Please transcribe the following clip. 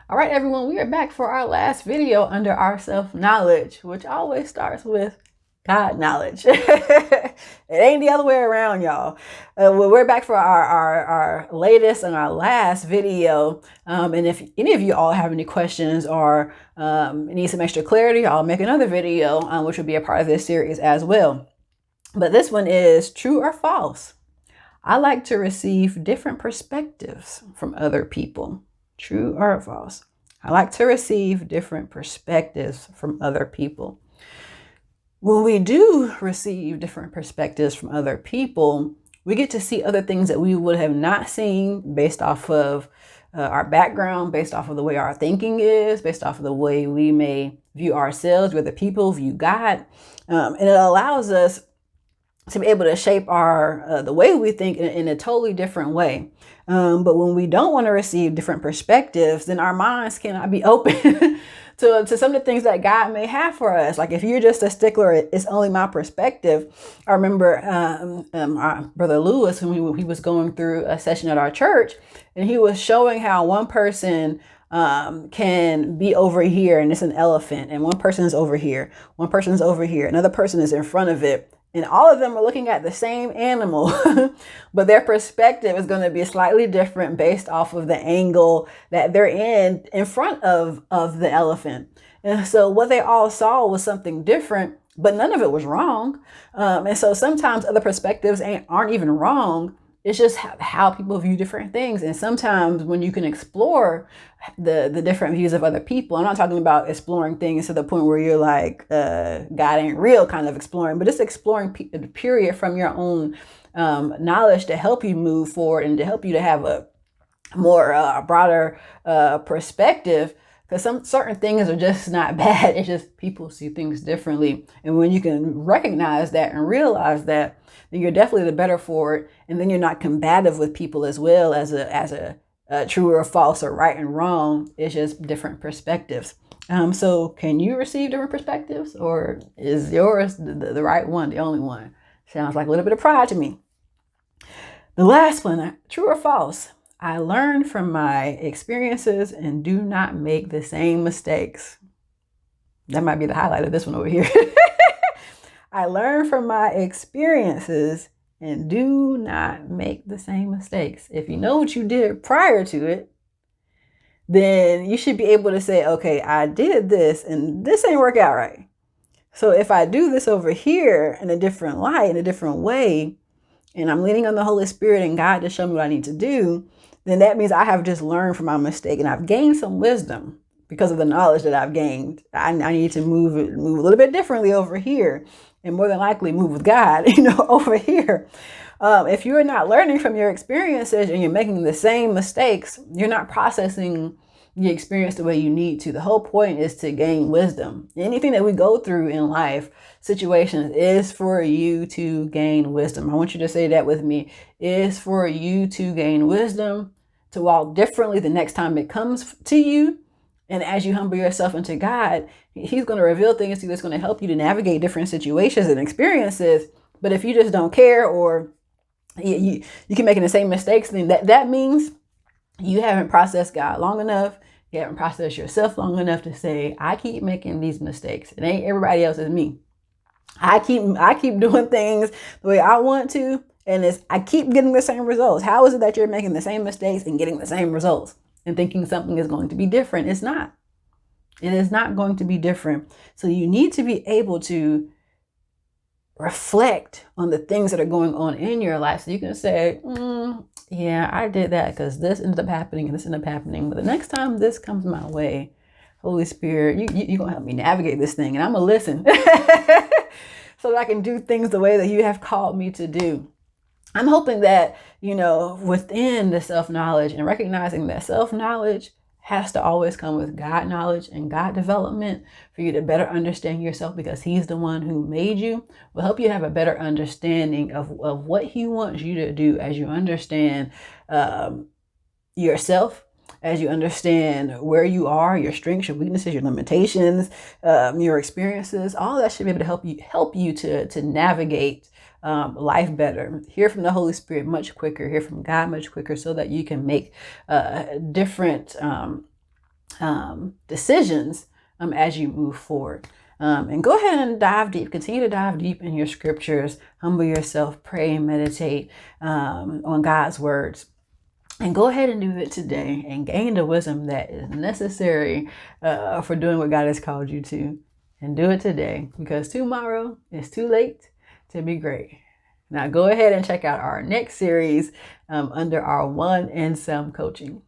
All right, everyone, we are back for our last video under our self-knowledge, which always starts with God knowledge. It ain't the other way around, y'all. We're back for our latest and our last video. And if any of you all have any questions or need some extra clarity, I'll make another video, which will be a part of this series as well. But this one is true or false. I like to receive different perspectives from other people. True or false? I like to receive different perspectives from other people. When we do receive different perspectives from other people, we get to see other things that we would have not seen based off of our background, based off of the way our thinking is, based off of the way we may view ourselves, whether people view God. And it allows us to be able to shape our the way we think in a totally different way. But when we don't want to receive different perspectives, then our minds cannot be open to some of the things that God may have for us. Like if you're just a stickler, it's only my perspective. I remember our brother Lewis, when he was going through a session at our church, and he was showing how one person can be over here and it's an elephant, and one person is over here, one person is over here, another person is in front of it. And all of them are looking at the same animal, but their perspective is going to be slightly different based off of the angle that they're in front of the elephant. And so what they all saw was something different, but none of it was wrong. And so sometimes other perspectives aren't even wrong. It's just how people view different things. And sometimes when you can explore the different views of other people, I'm not talking about exploring things to the point where you're like, God ain't real kind of exploring, but just exploring period from your own knowledge to help you move forward and to help you to have a more broader perspective. Because some certain things are just not bad. It's just people see things differently. And when you can recognize that and realize that, then you're definitely the better for it. And then you're not combative with people as well as a true or false or right and wrong. It's just different perspectives. So can you receive different perspectives, or is yours the right one, the only one? Sounds like a little bit of pride to me. The last one, true or false? I learn from my experiences and do not make the same mistakes. That might be the highlight of this one over here. I learn from my experiences and do not make the same mistakes. If you know what you did prior to it, then you should be able to say, okay, I did this and this ain't work out right. So if I do this over here in a different light, in a different way, and I'm leaning on the Holy Spirit and God to show me what I need to do, then that means I have just learned from my mistake and I've gained some wisdom because of the knowledge that I've gained. I need to move a little bit differently over here, and more than likely move with God, over here. If you're not learning from your experiences and you're making the same mistakes, you're not processing the experience the way you need to. The whole point is to gain wisdom. Anything that we go through in life, situations, is for you to gain wisdom. I want you to say that with me. Is for you to gain wisdom, to walk differently the next time it comes to you. And as you humble yourself into God, He's going to reveal things to you that's going to help you to navigate different situations and experiences. But if you just don't care, or you keep making the same mistakes, then that means you haven't processed God long enough. You haven't processed yourself long enough to say, I keep making these mistakes. It ain't everybody else, is me. I keep doing things the way I want to, and I keep getting the same results. How is it that you're making the same mistakes and getting the same results and thinking something is going to be different? It's not. It is not going to be different. So you need to be able to reflect on the things that are going on in your life, so you can say, yeah, I did that because this ended up happening and this ended up happening. But the next time this comes my way, Holy Spirit, you're going to help me navigate this thing, and I'm going to listen so that I can do things the way that you have called me to do. I'm hoping that, within the self-knowledge and recognizing that self-knowledge has to always come with God knowledge and God development for you to better understand yourself, because He's the one who made you, will help you have a better understanding of what He wants you to do as you understand yourself, as you understand where you are, your strengths, your weaknesses, your limitations, your experiences. All that should be able to help you to navigate life better. Hear from the Holy Spirit much quicker. Hear from God much quicker, so that you can make different decisions as you move forward. And go ahead and dive deep. Continue to dive deep in your scriptures. Humble yourself. Pray and meditate on God's words. And go ahead and do it today and gain the wisdom that is necessary for doing what God has called you to. And do it today, because tomorrow is too late to be great. Now go ahead and check out our next series under our One and Some coaching.